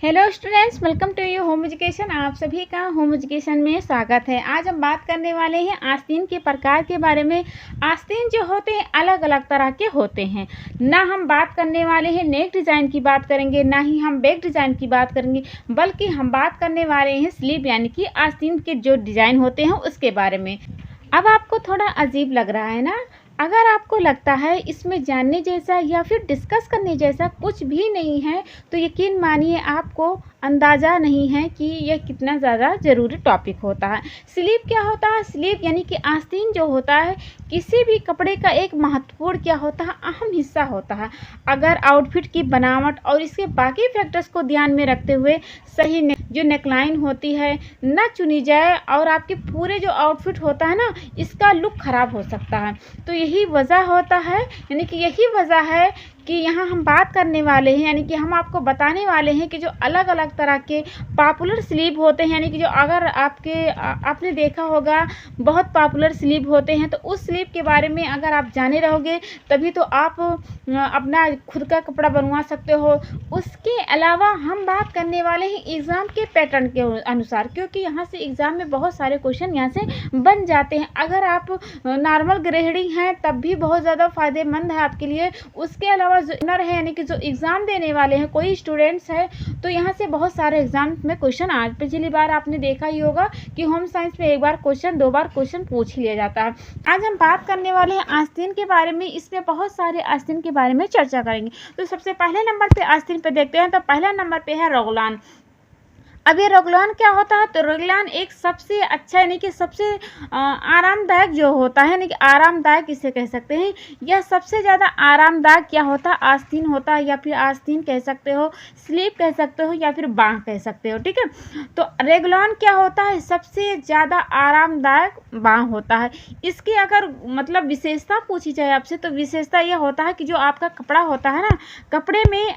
Hello students, welcome to you home education. आप सभी का होम एजुकेशन में स्वागत है। आज हम बात करने वाले हैं आस्तीन के प्रकार के बारे में। आस्तीन जो होते हैं अलग अलग तरह के होते हैं। ना हम बात करने वाले हैं नेक डिज़ाइन की बात करेंगे, ना ही हम बैक डिज़ाइन की बात करेंगे, बल्कि हम बात करने वाले हैं स्लीव यानी कि आस्तीन के जो डिज़ाइन होते हैं उसके बारे में। अब आपको थोड़ा अजीब लग रहा है ना? अगर आपको लगता है इसमें जानने जैसा या फिर डिस्कस करने जैसा कुछ भी नहीं है, तो यकीन मानिए आपको अंदाज़ा नहीं है कि यह कितना ज़्यादा ज़रूरी टॉपिक होता है। स्लीव क्या होता है? स्लीव यानी कि आस्तीन जो होता है किसी भी कपड़े का एक महत्वपूर्ण क्या होता है, अहम हिस्सा होता है। अगर आउटफिट की बनावट और इसके बाकी फैक्टर्स को ध्यान में रखते हुए सही जो नेकलाइन होती है ना चुनी जाए और आपके पूरे जो आउटफिट होता है ना इसका लुक ख़राब हो सकता है। तो यही वजह होता है, यानी कि यही वजह है कि यहाँ हम बात करने वाले हैं, यानी कि हम आपको बताने वाले हैं कि जो अलग अलग तरह के पॉपुलर स्लीव होते हैं, यानी कि जो अगर आपने देखा होगा बहुत पॉपुलर स्लीव होते हैं, तो उस स्लीव के बारे में अगर आप जाने रहोगे तभी तो आप अपना खुद का कपड़ा बनवा सकते हो। उसके अलावा हम बात करने वाले हैं एग्ज़ाम के पैटर्न के अनुसार, क्योंकि यहाँ से एग्ज़ाम में बहुत सारे क्वेश्चन यहाँ से बन जाते हैं। अगर आप नॉर्मल ग्रेडिंग हैं तब भी बहुत ज़्यादा फ़ायदेमंद है आपके लिए। उसके अलावा जो इनर है, यानी कि जो एग्ज़ाम देने वाले हैं कोई स्टूडेंट्स है, तो यहाँ से बहुत सारे एग्ज़ाम में क्वेश्चन आज पिछली बार आपने देखा ही होगा कि होम साइंस में एक बार क्वेश्चन, दो बार क्वेश्चन पूछ लिया जाता है। आज हम बात करने वाले हैं आस्तीन के बारे में। इसमें बहुत सारे आस्तीन के बारे में चर्चा करेंगे। तो सबसे पहले नंबर पे आस्तीन पे देखते हैं, तो पहला नंबर पे है रोगलान। अब ये रोगलान क्या होता है? तो रोगलान एक सबसे अच्छा यानी कि सबसे आरामदायक जो होता है, यानी कि आरामदायक इसे कह सकते हैं। यह सबसे ज़्यादा आरामदायक क्या होता है? आस्तीन होता है, या फिर आस्तीन कह सकते हो, स्लीव कह सकते हो, या फिर बांह कह सकते हो। ठीक है, तो रोगलान क्या होता है? सबसे ज़्यादा आरामदायक बांह होता है। इसकी अगर मतलब विशेषता पूछी जाए आपसे, तो विशेषता यह होता है कि जो आपका कपड़ा होता है ना, कपड़े में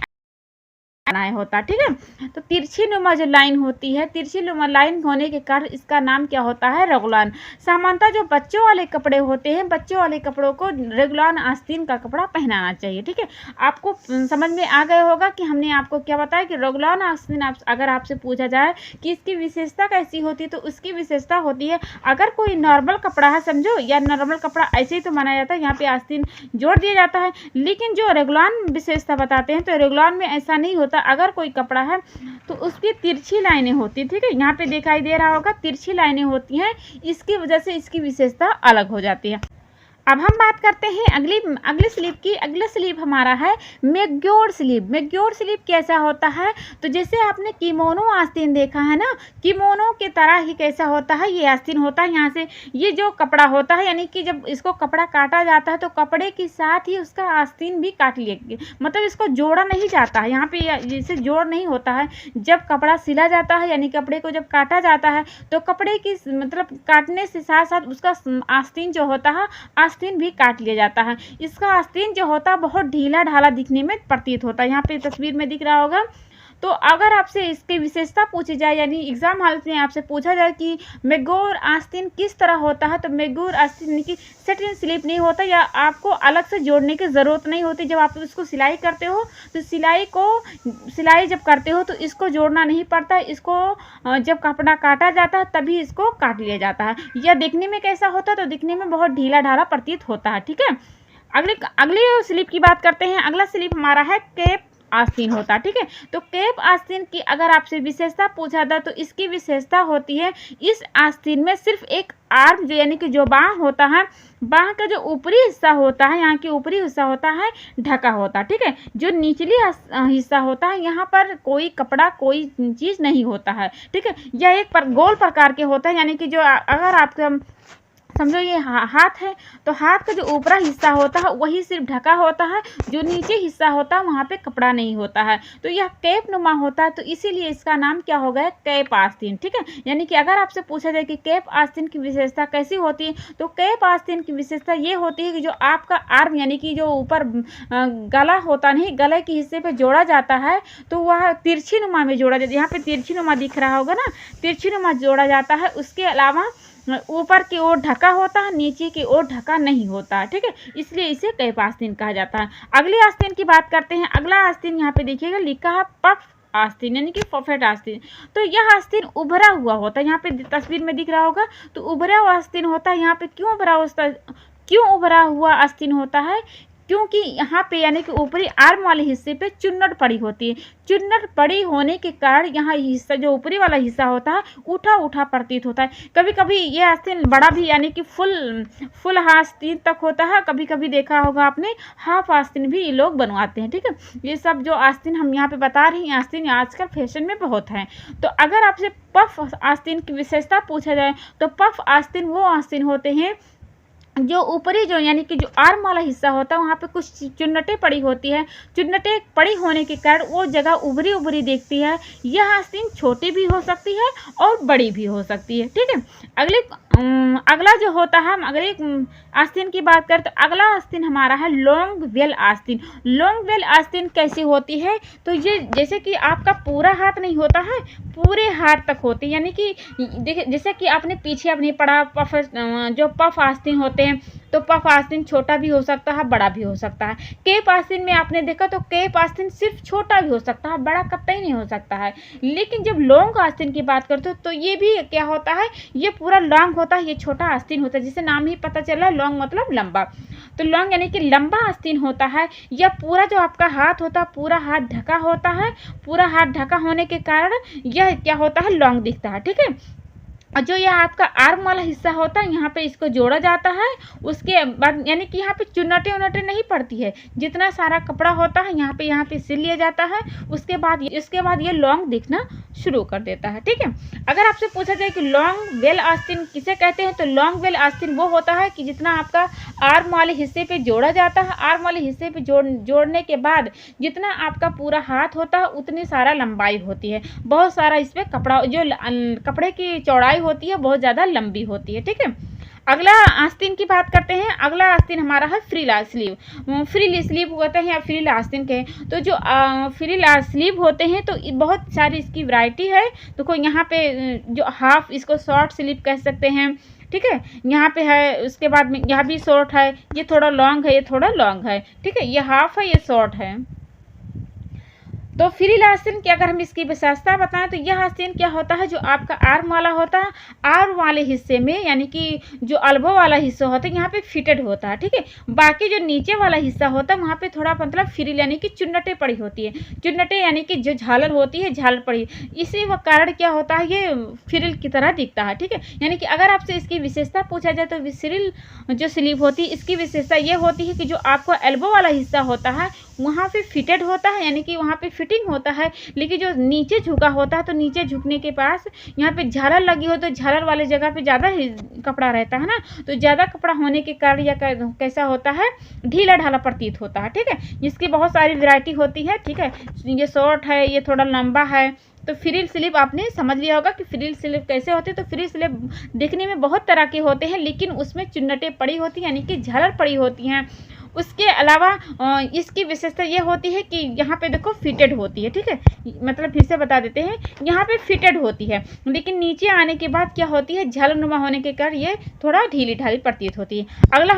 बनाया होता है। ठीक है, तो तिरछी नुमा जो लाइन होती है, तिरछी नुमा लाइन होने के कारण इसका नाम क्या होता है? रोगलान। सामान्यतः जो बच्चों वाले कपड़े होते हैं, बच्चों वाले कपड़ों को रोगलान आस्तीन का कपड़ा पहनाना चाहिए। ठीक है, आपको समझ में आ गया होगा कि हमने आपको क्या बताया कि रोगलान आस्तीन अगर आपसे पूछा जाए कि इसकी विशेषता कैसी होती है, तो उसकी विशेषता होती है अगर कोई नॉर्मल कपड़ा है, समझो, या नॉर्मल कपड़ा ऐसे ही तो माना जाता है, यहाँ पे आस्तीन जोड़ दिया जाता है। लेकिन जो रोगलान विशेषता बताते हैं, तो रोगलान में ऐसा नहीं होता। अगर कोई कपड़ा है तो उस पर तिरछी लाइनें होती है। ठीक है, यहाँ पे दिखाई दे रहा होगा तिरछी लाइनें होती हैं, इसकी वजह से इसकी विशेषता अलग हो जाती है। अब हम बात करते हैं अगली स्लीव की। अगला स्लीव हमारा है मैग्योर स्लीव। मैग्योर स्लीव कैसा होता है? तो जैसे आपने किमोनो आस्तीन देखा है ना, किमोनो की तरह ही कैसा होता है ये आस्तीन होता है। यहाँ से ये जो कपड़ा होता है, यानी कि जब इसको कपड़ा काटा जाता है तो कपड़े के साथ ही उसका आस्तीन भी काट लिया, मतलब इसको जोड़ा नहीं जाता है। यहाँ पे जैसे जोड़ नहीं होता है। जब कपड़ा सिला जाता है, यानी कपड़े को जब काटा जाता है, तो कपड़े की मतलब काटने से साथ साथ उसका आस्तीन जो होता है, आस्तीन भी काट लिया जाता है। इसका आस्तीन जो होता है बहुत ढीला ढाला दिखने में प्रतीत होता है। यहाँ पे तस्वीर में दिख रहा होगा। तो अगर आपसे इसकी विशेषता पूछी जाए, यानी एग्जाम हालत में आपसे पूछा जाए कि मैग्योर आस्तीन किस तरह होता है, तो मैग्योर आस्तीन की सेट इन स्लिप नहीं होता, या आपको अलग से जोड़ने की ज़रूरत नहीं होती। जब आप इसको सिलाई करते हो तो सिलाई जब करते हो तो इसको जोड़ना नहीं पड़ता। इसको जब कपड़ा काटा जाता है तभी इसको काट लिया जाता है। यह देखने में कैसा होता है? तो दिखने में बहुत ढीला ढाला प्रतीत होता है। ठीक है, अगले स्लीप की बात करते हैं। अगला स्लीप हमारा है कैप आस्तीन होता है। ठीक है, तो कैप आस्तीन की अगर आपसे विशेषता पूछा था, तो इसकी विशेषता होती है इस आस्तीन में सिर्फ एक आर्म जो यानी कि जो बाँह होता है, बाँह का जो ऊपरी हिस्सा होता है, यहाँ की ऊपरी हिस्सा होता है ढका होता है। ठीक है, जो निचली हिस्सा होता है यहाँ पर कोई कपड़ा कोई चीज़ नहीं होता है। ठीक है, यह एक गोल प्रकार के होता है, यानी कि जो अगर आपका समझो ये हाथ है, तो हाथ का जो ऊपरा हिस्सा होता है वही सिर्फ ढका होता है, जो नीचे हिस्सा होता है वहाँ पे कपड़ा नहीं होता है। तो यह कैप नुमा होता है, तो इसीलिए इसका नाम क्या हो गया? कैप आस्तीन। ठीक है, यानी कि अगर आपसे पूछा जाए कि कैप आस्तीन की विशेषता कैसी होती है, तो कैप आस्तीन की विशेषता ये होती है कि जो आपका आर्म यानी कि जो ऊपर गला होता नहीं, गले के हिस्से पर जोड़ा जाता है, तो वह तिरछी नुमा में जोड़ा जाता है। यहाँ पे तिरछी नुमा दिख रहा होगा ना, तिरछी नुमा जोड़ा जाता है। उसके अलावा ऊपर की ओर ढका होता है, नीचे की ओर ढका नहीं होता है। ठीक है, इसलिए इसे कैप आस्तीन कहा जाता है। अगले आस्तीन की बात करते हैं। अगला आस्तीन यहाँ पे देखिएगा लिखा है पफ आस्तीन यानी कि पफेट आस्तीन। तो यह आस्तीन उभरा हुआ होता है, यहाँ पे तस्वीर में दिख रहा होगा, तो उभरा हुआ आस्तीन होता है। यहाँ पे क्यों उभरा हुआ आस्तीन होता है? क्योंकि यहाँ पे यानी कि ऊपरी आर्म वाले हिस्से पे चुन्नट पड़ी होती है। चुन्नट पड़ी होने के कारण यहाँ हिस्सा, जो ऊपरी वाला हिस्सा होता है, उठा उठा प्रतीत होता है। कभी कभी ये आस्तीन बड़ा भी यानी कि फुल आस्तीन तक होता है। कभी कभी देखा होगा आपने हाफ आस्तीन भी ये लोग बनवाते हैं। ठीक है, ये सब जो आस्तीन हम यहाँ पे बता रही हैं, आस्तीन आजकल फैशन में बहुत है। तो अगर आपसे पफ आस्तीन की विशेषता पूछा जाए तो पफ आस्तीन वो आस्तीन होते हैं जो ऊपरी जो यानी कि जो आर्म वाला हिस्सा होता है वहाँ पे कुछ चुन्नटें पड़ी होती है। चुन्नटें पड़ी होने के कारण वो जगह उभरी उभरी दिखती है। यह आस्तीन छोटी भी हो सकती है और बड़ी भी हो सकती है। ठीक है, अगला जो होता है, हम अगले आस्तीन की बात करें तो अगला आस्तीन हमारा है लॉन्ग वेल आस्तीन। लॉन्ग वेल आस्तीन कैसी होती है? तो ये जैसे कि आपका पूरा हाथ नहीं होता है, पूरे हाथ तक होती है। यानी कि देखिए, जैसे कि आपने पीछे अपनी पढ़ा जो पफ आस्तीन होते हैं, तो पफ आस्तीन छोटा भी हो सकता है, बड़ा भी हो सकता है। केप आस्तीन में आपने देखा तो केप आस्तीन सिर्फ छोटा भी हो सकता है, बड़ा कतई नहीं हो सकता है। लेकिन जब लॉन्ग आस्तीन की बात करते हो तो ये भी क्या होता है, ये पूरा लॉन्ग होता है, ये छोटा आस्तीन होता है। जिसे नाम ही पता चला, लॉन्ग मतलब लंबा। तो लॉन्ग यानी कि लंबा आस्तीन होता है। यह पूरा जो आपका हाथ होता है, पूरा हाथ ढका होता है। पूरा हाथ ढका होने के कारण यह क्या होता है, लॉन्ग दिखता है। ठीक है, और जो यह आपका आर्म वाला हिस्सा होता है, यहाँ पे इसको जोड़ा जाता है। उसके बाद यानी कि यहाँ पे चुन्नटें उन्नटें नहीं पड़ती है। जितना सारा कपड़ा होता है यहाँ पे सिल लिया जाता है। इसके बाद ये लॉन्ग दिखना शुरू कर देता है। ठीक है, अगर आपसे पूछा जाए कि लॉन्ग वेल आस्तीन किसे कहते हैं, तो लॉन्ग वेल आस्तीन वो होता है कि जितना आपका आर्म वाले हिस्से पे जोड़ा जाता है, आर्म वाले हिस्से पे जोड़ने के बाद जितना आपका पूरा हाथ होता है उतनी सारा लंबाई होती है। बहुत सारा इसमें कपड़ा, जो कपड़े की चौड़ाई होती है बहुत ज़्यादा लंबी होती है। ठीक है, अगला आस्तीन की बात करते हैं। अगला आस्तीन हमारा है फ्रिल स्लीव। फ्रिल स्लीव होते हैं या फ्रिल आस्तीन के, तो जो फ्रिल स्लीव होते हैं तो बहुत सारी इसकी वैरायटी है। देखो यहाँ पे जो हाफ, इसको शॉर्ट स्लीव कह सकते हैं। ठीक है, यहाँ पे है, उसके बाद में यहाँ भी शॉर्ट है, ये थोड़ा लॉन्ग है, ये थोड़ा लॉन्ग है। ठीक है, ये हाफ है, ये शॉर्ट है। तो फ्रिल आस्तीन की अगर हम इसकी विशेषता बताएं तो यह आस्तीन क्या होता है, जो आपका आर्म वाला होता है, आर्म वाले हिस्से में यानी कि जो अल्बो वाला हिस्सा होता है यहाँ पे फिटेड होता है। ठीक है, बाकी जो नीचे वाला हिस्सा होता है वहाँ पे थोड़ा मतलब फ्रिल यानी कि चुन्नटें पड़ी होती है। चुन्नटें यानी कि जो झालर होती है, झालर पड़ी, इसी वो कारण क्या होता है, ये फ्रिल की तरह दिखता है। ठीक है, यानी कि अगर आपसे इसकी विशेषता पूछा जाए तो फ्रिल जो स्लीव होती है, इसकी विशेषता ये होती है कि जो आपको एल्बो वाला हिस्सा होता है वहाँ पे फिटेड होता है, यानी कि वहाँ पे फिटिंग होता है। लेकिन जो नीचे झुका होता है तो नीचे झुकने के पास यहाँ पे झालर लगी हो, तो झालर वाले जगह पे ज़्यादा कपड़ा रहता है ना, तो ज़्यादा कपड़ा होने के कारण यह कैसा होता है, ढीला ढाला प्रतीत होता है। ठीक है, जिसकी बहुत सारी वैरायटी होती है। ठीक है, ये शॉर्ट है, ये थोड़ा लंबा है। तो फ्रिल स्लीव आपने समझ लिया होगा कि फ्रिल स्लीव कैसे होते हैं। तो फ्रिल स्लीव देखने में बहुत तरह के होते हैं, लेकिन उसमें चुन्नटें पड़ी होती हैं, यानी कि झालर पड़ी होती हैं। उसके अलावा इसकी विशेषता ये होती है कि यहाँ पे देखो फिटेड होती है। ठीक है, मतलब फिर से बता देते हैं, यहाँ पे फिटेड होती है, लेकिन नीचे आने के बाद क्या होती है, झालरनुमा होने के कारण ये थोड़ा ढीली ढाली प्रतीत होती है। अगला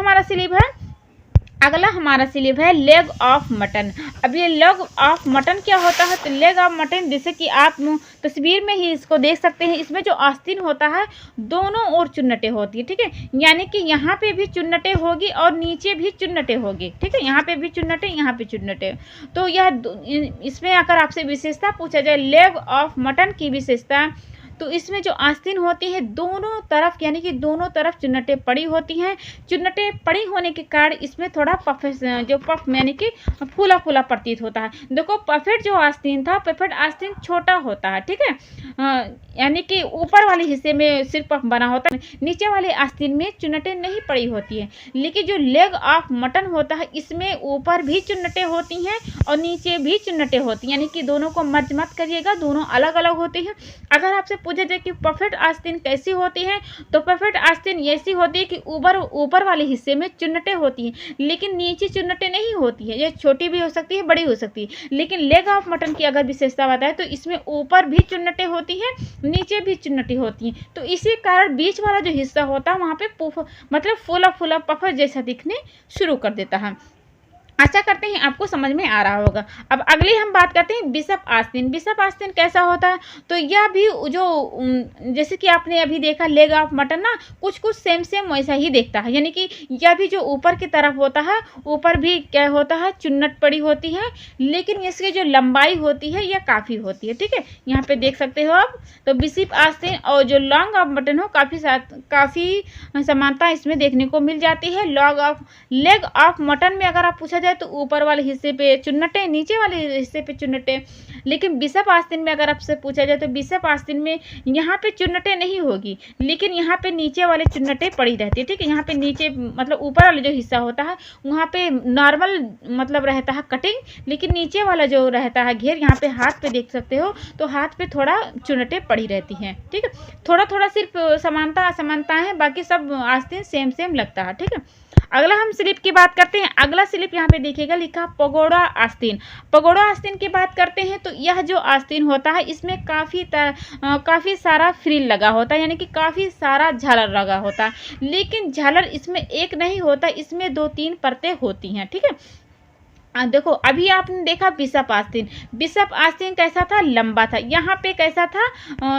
हमारा स्लीव है लेग ऑफ मटन। अब ये लेग ऑफ मटन क्या होता है, तो लेग ऑफ मटन जैसे कि आप तस्वीर में ही इसको देख सकते हैं, इसमें जो आस्तीन होता है दोनों ओर चुन्नटें होती है। ठीक है, यानी कि यहाँ पे भी चुन्नटें होगी और नीचे भी चुन्नटें होगी। ठीक है, यहाँ पे भी चुन्नटें, यहाँ पे चुन्नटें। तो यह इसमें अगर आपसे विशेषता पूछा जाए लेग ऑफ मटन की विशेषता, तो इसमें जो आस्तीन होती है दोनों तरफ यानी कि दोनों तरफ चुन्नटें पड़ी होती हैं। चुन्नटें पड़ी होने के कारण इसमें थोड़ा पफ यानी कि फूला फूला प्रतीत होता है। देखो पफेट जो आस्तीन था, पफेट आस्तीन छोटा होता है। ठीक है, यानी कि ऊपर वाले हिस्से में सिर्फ पफ बना होता है, नीचे वाले आस्तीन में चुन्नटें नहीं पड़ी होती है। लेकिन जो लेग ऑफ मटन होता है इसमें ऊपर भी चुन्नटें होती हैं और नीचे भी चुन्नटें होती हैं, यानी कि दोनों को मर्ज मत करिएगा, दोनों अलग अलग होती हैं। अगर आपसे पूछा जाए कि पफेट आस्तीन कैसी होती है, तो पफेट आस्तीन ऐसी होती है कि ऊपर वाले हिस्से में चुन्नटें होती हैं, लेकिन नीचे चुन्नटें नहीं होती है। ये छोटी भी हो सकती है, बड़ी हो सकती है। लेकिन लेग ऑफ मटन की अगर विशेषता बताए तो इसमें ऊपर भी चुन्नटें होती हैं, नीचे भी चुन्नटें होती हैं। तो इसी कारण बीच वाला जो हिस्सा होता है वहाँ पे मतलब फूला फूला पफर जैसा दिखने शुरू कर देता है। आशा करते हैं आपको समझ में आ रहा होगा। अब अगली हम बात करते हैं बिशप आस्तीन। बिशप आस्तीन कैसा होता है? तो यह भी जो जैसे कि आपने अभी देखा लेग ऑफ मटन ना, कुछ-कुछ सेम वैसा ही दिखता है। यानी कि यह भी जो ऊपर की तरफ होता है, ऊपर भी क्या होता है, चुन्नट पड़ी होती है, लेकिन इसकी जो लंबाई होती है यह काफ़ी होती है, ठीक है? यहाँ पे देख सकते हो आप। तो बिशप आस्तीन और जो लॉन्ग ऑफ मटन हो, काफ़ी समानता इसमें देखने को मिल जाती है। लेग ऑफ मटन में अगर आप पूछा जाए तो ऊपर वाले हिस्से पे चुन्नटें, नीचे वाले हिस्से पे चुन्नटें। लेकिन बिशप आस्तीन में अगर आपसे पूछा जाए तो बिशप आस्तीन में यहाँ पे चुन्नटें नहीं होगी, लेकिन यहाँ पे नीचे वाले चुन्नटें पड़ी रहती है, ठीक है? यहाँ पे नीचे मतलब ऊपर वाला जो हिस्सा होता है वहाँ पे नॉर्मल मतलब रहता है कटिंग, लेकिन नीचे वाला जो रहता है घेर, यहाँ पे हाथ पे देख सकते हो तो हाथ पे थोड़ा चुन्नटें पड़ी रहती हैं, ठीक है? थोड़ा सिर्फ समानता है, बाकी सब आस्तीन सेम लगता है, ठीक है? अगला हम स्लिप की बात करते हैं। अगला स्लिप यहाँ पे देखिएगा लिखा पगोड़ा आस्तीन। पगोड़ा आस्तीन की बात करते हैं तो यह जो आस्तीन होता है इसमें काफ़ी सारा फ्रिल लगा होता है, यानी कि काफ़ी सारा झालर लगा होता है, लेकिन झालर इसमें एक नहीं होता, इसमें 2-3 परतें होती हैं, ठीक है? देखो अभी आपने देखा बिशप आस्तीन। बिशप आस्तीन कैसा था? लंबा था। यहाँ पे कैसा था?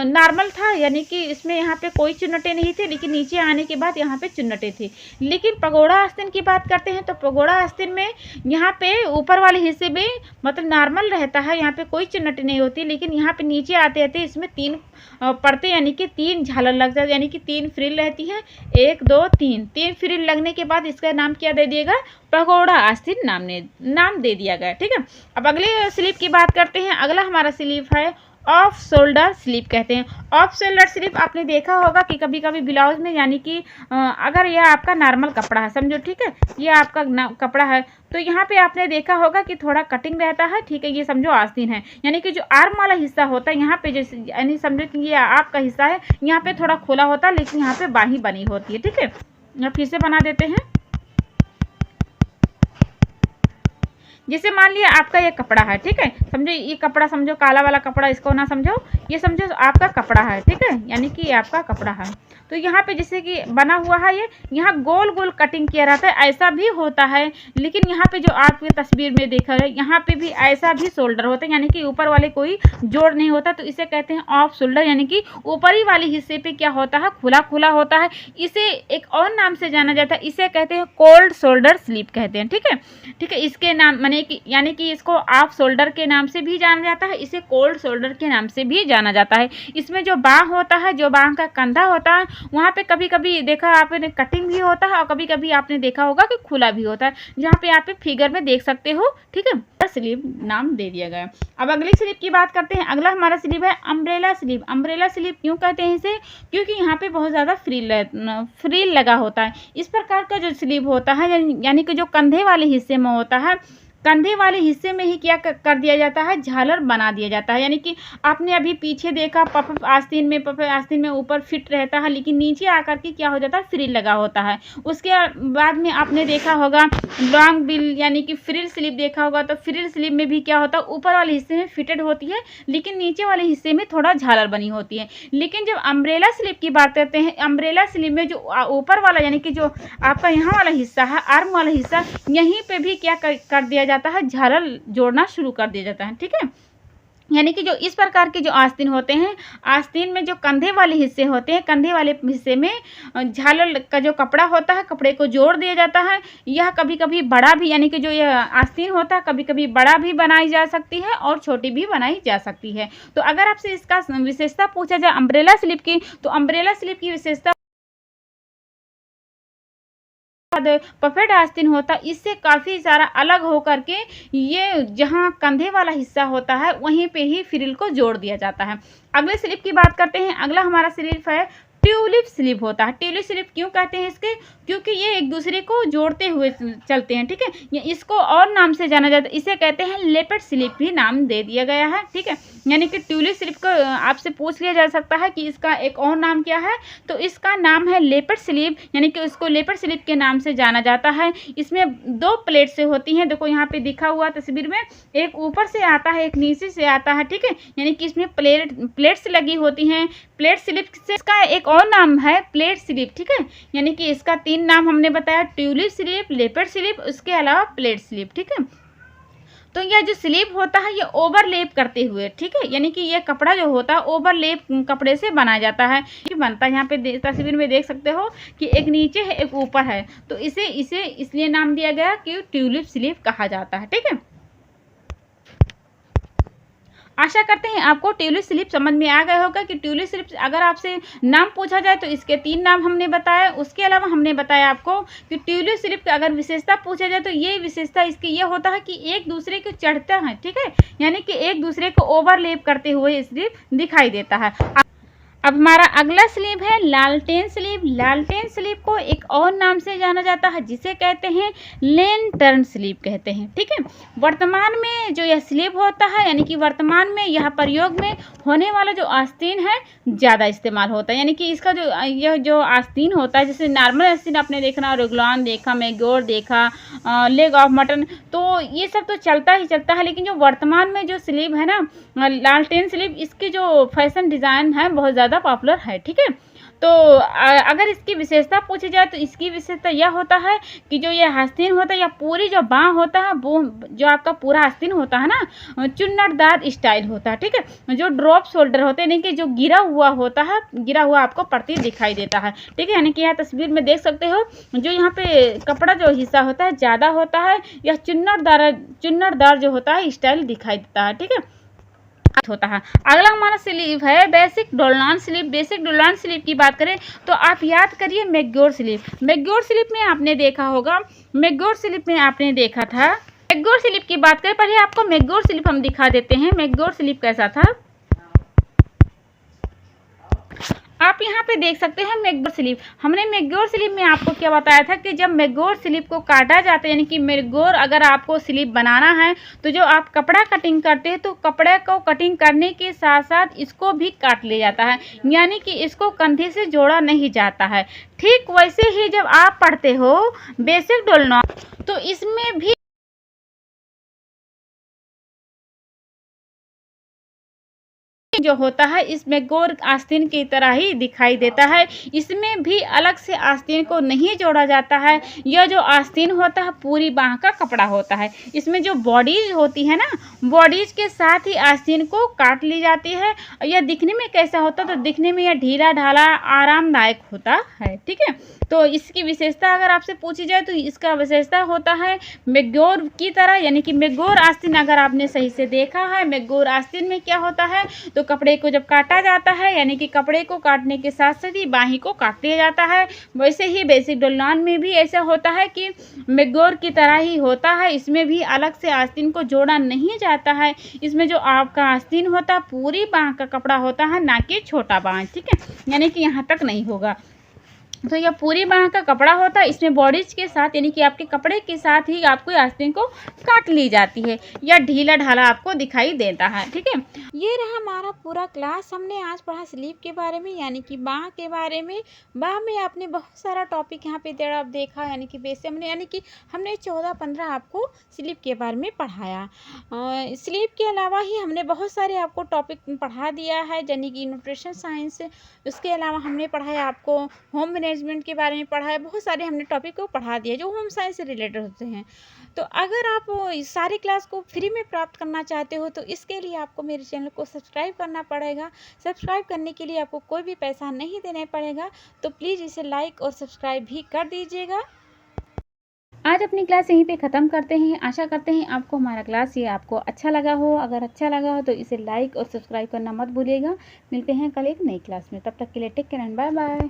नॉर्मल था, यानी कि इसमें यहाँ पे कोई चुन्नटें नहीं थे, लेकिन नीचे आने के बाद यहाँ पे चुन्नटें थी। लेकिन पगोड़ा आस्तीन की बात करते हैं तो पगोड़ा आस्तीन में यहाँ पे ऊपर वाले हिस्से में मतलब नॉर्मल रहता है, यहाँ पे कोई चुन्नटें नहीं होती, लेकिन यहाँ पे नीचे आते इसमें 3 परतें यानी कि 3 झालर लग जाती, यानी कि 3 फ्रिल रहती हैं। 1 2 3 फ्रिल लगने के बाद इसका नाम क्या दे दिएगा? पगोड़ा आस्तीन नाम दे दिया गया, ठीक है? अब अगले स्लीप की बात करते हैं। अगला हमारा स्लीप है ऑफ शोल्डर स्लीप कहते हैं। ऑफ शोल्डर स्लीप आपने देखा होगा कि कभी-कभी ब्लाउज में, यानी कि अगर यह आपका नॉर्मल कपड़ा है समझो, ठीक है? ये आपका कपड़ा है तो यहाँ पे आपने देखा होगा कि थोड़ा कटिंग रहता है, ठीक है? ये समझो आस्तीन है, यानी कि जो आर्म वाला हिस्सा होता है यहाँ पे, जैसे यानी समझो कि ये आपका हिस्सा है, यहाँ पे थोड़ा खुला होता है, लेकिन यहाँ पे बाही बनी होती है, ठीक है? फिर से बना देते हैं। जैसे मान लिया आपका ये कपड़ा है, ठीक है? समझो ये कपड़ा, समझो काला वाला कपड़ा, इसको ना समझो, ये समझो आपका कपड़ा है, ठीक है? यानी कि ये आपका कपड़ा है। तो यहाँ पे जैसे कि बना हुआ है, ये यहाँ गोल कटिंग किया रहता है, ऐसा भी होता है। लेकिन यहाँ पे जो आपकी तस्वीर में देखा है, यहाँ पे भी ऐसा भी शोल्डर होता है, यानी कि ऊपर वाले कोई जोड़ नहीं होता, तो इसे कहते हैं ऑफ शोल्डर, यानी कि ऊपरी वाले हिस्से पे क्या होता है? खुला होता है। इसे एक और नाम से जाना जाता है, इसे कहते हैं कोल्ड शोल्डर स्लीप कहते हैं, ठीक है? ठीक है, इसके नाम यानी कि इसको ऑफ शोल्डर के नाम से भी जाना जाता है, इसे कोल्ड शोल्डर के नाम से भी जाना जाता है। इसमें जो बाँह होता है, जो बाँह का कंधा होता है, वहाँ पे कभी-कभी देखा आपने कटिंग भी होता है और कभी-कभी आपने देखा होगा कि खुला भी होता है, जहाँ पे आप फिगर में देख सकते हो, ठीक है? स्लीव नाम दे दिया गया है। अब अगली स्लीव की बात करते हैं। अगला हमारा स्लीव है अम्ब्रेला स्लीव। अम्ब्रेला स्लीव क्यों कहते हैं इसे? क्योंकि यहाँ पे बहुत ज़्यादा फ्रिल लगा होता है। इस प्रकार का जो स्लीव होता है, यानी कि जो कंधे वाले हिस्से में होता है, कंधे वाले हिस्से में ही क्या कर दिया जाता है? झालर बना दिया जाता है। यानी कि आपने अभी पीछे देखा पफ आस्तीन में ऊपर फिट रहता है, लेकिन नीचे आकर के क्या हो जाता है? फ्रिल लगा होता है। उसके बाद में आपने देखा होगा लॉन्ग बिल, यानी कि फ्रिल स्लीव देखा होगा, तो फ्रिल स्लीव में भी क्या होता है? ऊपर वाले हिस्से में फिटेड होती है, लेकिन नीचे वाले हिस्से में थोड़ा झालर बनी होती है। लेकिन जब अम्ब्रेला स्लीव की बात करते हैं, अम्ब्रेला स्लीव में जो ऊपर वाला, यानी कि जो आपका यहाँ वाला हिस्सा है, आर्म वाला हिस्सा, यहीं पे भी क्या कर दिया जाता है? झालर जोड़ना शुरू कर दिया जाता है, ठीक है? यानी कि जो इस प्रकार के जो आस्तीन होते हैं, आस्तीन में जो कंधे वाले हिस्से होते हैं, कंधे वाले हिस्से में झालर का जो कपड़ा होता है, कपड़े को जोड़ दिया जाता है। यह कभी-कभी बड़ा भी, यानी कि जो यह आस्तीन होता है, कभी-कभी बड़ा भी बनाई जा सकती है और छोटी भी बनाई जा सकती है। तो अगर आपसे इसका विशेषता पूछा जाए अम्ब्रेला स्लीव की, तो अम्ब्रेला स्लीव की विशेषता पफेड आस्तीन होता है, इससे काफ़ी सारा अलग होकर के ये जहाँ कंधे वाला हिस्सा होता है वहीं पे ही फ्रिल को जोड़ दिया जाता है। अगले स्लीव की बात करते हैं। अगला हमारा स्लीव है ट्यूलिप स्लीव होता है। ट्यूलिप स्लीव क्यों कहते हैं इसके? क्योंकि ये एक दूसरे को जोड़ते हुए चलते हैं, ठीक है? ये इसको और नाम से जाना जाता है, इसे कहते हैं लेपेट स्लीव भी नाम दे दिया गया है, ठीक है? यानी कि ट्यूलिप स्लीव को आपसे पूछ लिया जा सकता है कि इसका एक और नाम क्या है, तो इसका नाम है लेपेट स्लीव, यानी कि इसको लेपेट स्लीव के नाम से जाना जाता है। इसमें 2 प्लेट से होती हैं, देखो यहाँ पे दिखा हुआ तस्वीर में, एक ऊपर से आता है, एक नीचे से आता है, ठीक है? यानी कि इसमें प्लेट्स लगी होती हैं, प्लेट स्लिप से इसका एक और नाम है प्लेट स्लिप, ठीक है। यानी कि इसका 3 नाम हमने बताया, ट्यूलिप स्लिप, लेपर्ड स्लिप, उसके अलावा प्लेट स्लिप, ठीक है। तो यह जो स्लीप होता है ये ओवरलेप करते हुए, ठीक है, यानी कि ये कपड़ा जो होता है ओवरलेप कपड़े से बनाया जाता है। ये बनता है, यहाँ पे तस्वीर में देख सकते हो कि एक नीचे है एक ऊपर है, तो इसे इसलिए नाम दिया गया कि ट्यूलिप स्लीप कहा जाता है, ठीक है। आशा करते हैं आपको ट्यूलिप स्लिप समझ में आ गया होगा कि ट्यूलिप स्लिप अगर आपसे नाम पूछा जाए तो इसके 3 नाम हमने बताया। उसके अलावा हमने बताया आपको कि ट्यूलिप स्लिप की अगर विशेषता पूछा जाए तो ये विशेषता इसकी ये होता है कि एक दूसरे को चढ़ता है, ठीक है, यानी कि एक दूसरे को ओवरलेप करते हुए स्लिप दिखाई देता है। अब हमारा अगला स्लीप है लालटेन स्लीप। लालटेन स्लीप को एक और नाम से जाना जाता है जिसे कहते हैं लेंटर्न स्लीप कहते हैं, ठीक है। वर्तमान में जो यह स्लीप होता है, यानी कि वर्तमान में यह प्रयोग में होने वाला जो आस्तीन है ज़्यादा इस्तेमाल होता है। यानी कि इसका जो यह जो आस्तीन होता है, जैसे नॉर्मल आस्तीन आपने देखा, रेगुलान देखा, मैग्योर देखा, लेग ऑफ मटन, तो ये सब तो चलता ही चलता है। लेकिन जो वर्तमान में जो स्लीप है ना लालटेन स्लीप, इसकी जो फैशन डिज़ाइन है बहुत ज़्यादा पॉपुलर है, ठीक है। तो अगर इसकी विशेषता पूछी जाए तो इसकी विशेषता यह होता है कि जो ये आस्तीन होता है या पूरी जो बाँह होता है वो जो आपका पूरा आस्तीन होता है ना चुन्नटदार स्टाइल होता है, ठीक है। जो ड्रॉप शोल्डर होते हैं, यानी कि जो गिरा हुआ होता है, गिरा हुआ आपको प्रतीत दिखाई देता है, ठीक है। यानी कि यह तस्वीर में देख सकते हो जो यहाँ पे कपड़ा जो हिस्सा होता है ज़्यादा होता है, यह चुन्नटदार जो होता है स्टाइल दिखाई देता है, ठीक है, होता है। अगला हमारा स्लीप है बेसिक डोलान स्लीप। बेसिक डोलान स्लीप की बात करें तो आप याद करिए मैग्योर स्लीप। मैग्योर स्लीप में आपने देखा होगा, मैग्योर स्लीप में आपने देखा था। मैग्योर स्लीप की बात करें, पहले आपको मैग्योर स्लीप हम दिखा देते हैं मैग्योर स्लीप कैसा था। आप यहाँ पे देख सकते हैं मैग्योर स्लीप। हमने मैग्योर स्लीप में आपको क्या बताया था कि जब मैग्योर स्लीप को काटा जाता है, यानी कि मैग्योर अगर आपको स्लीप बनाना है तो जो आप कपड़ा कटिंग करते हैं तो कपड़े को कटिंग करने के साथ साथ इसको भी काट लिया जाता है, यानी कि इसको कंधे से जोड़ा नहीं जाता है। ठीक वैसे ही जब आप पढ़ते हो बेसिक डोलना तो इसमें भी जो होता है इस मैग्योर आस्तीन की तरह ही दिखाई देता है। इसमें भी अलग से आस्तीन को नहीं जोड़ा जाता है। यह जो आस्तीन होता है पूरी बाँह का कपड़ा होता है। इसमें जो बॉडीज होती है ना, बॉडीज के साथ ही आस्तीन को काट ली जाती है। यह दिखने में कैसा होता है, तो दिखने में यह ढीला ढाला आरामदायक होता है, ठीक है। तो इसकी विशेषता अगर आपसे पूछी जाए तो इसका विशेषता होता है मैग्योर की तरह, यानी कि मैग्योर आस्तीन अगर आपने सही से देखा है, मैग्योर आस्तीन में क्या होता है तो कपड़े को जब काटा जाता है, यानी कि कपड़े को काटने के साथ साथ ही बाही को काट लिया जाता है। वैसे ही बेसिक डोलान में भी ऐसा होता है कि मैग्योर की तरह ही होता है। इसमें भी अलग से आस्तीन को जोड़ा नहीं जाता है। इसमें जो आपका आस्तीन होता है पूरी बाँह का कपड़ा होता है, ना कि छोटा बाँह, ठीक है, यानी कि यहाँ तक नहीं होगा। तो यह पूरी बाँह का कपड़ा होता है। इसमें बॉडीज के साथ, यानी कि आपके कपड़े के साथ ही आपको आस्तीन को काट ली जाती है या ढीला ढाला आपको दिखाई देता है, ठीक है। ये रहा हमारा पूरा क्लास। हमने आज पढ़ा स्लीप के बारे में, यानी कि बाँह के बारे में। बाँह में आपने बहुत सारा टॉपिक यहाँ पे देखा, यानी कि बेसिक हमने 14-15 आपको स्लीप के बारे में पढ़ाया। स्लीप के अलावा ही हमने बहुत सारे आपको टॉपिक पढ़ा दिया है, यानी कि न्यूट्रिशन साइंस। उसके अलावा हमने पढ़ाया आपको होम मैनेजमेंट के बारे में पढ़ा है। बहुत सारे हमने टॉपिक को पढ़ा दिया जो होम साइंस से रिलेटेड होते हैं। तो अगर आप इस सारी क्लास को फ्री में प्राप्त करना चाहते हो तो इसके लिए आपको मेरे चैनल को सब्सक्राइब करना पड़ेगा। सब्सक्राइब करने के लिए आपको कोई भी पैसा नहीं देना पड़ेगा, तो प्लीज़ इसे लाइक और सब्सक्राइब भी कर दीजिएगा। आज अपनी क्लास यहीं पे ख़त्म करते हैं। आशा करते हैं आपको हमारा क्लास ये आपको अच्छा लगा हो। अगर अच्छा लगा हो तो इसे लाइक और सब्सक्राइब करना मत भूलिएगा। मिलते हैं कल एक नई क्लास में, तब तक के लिए take care and bye bye.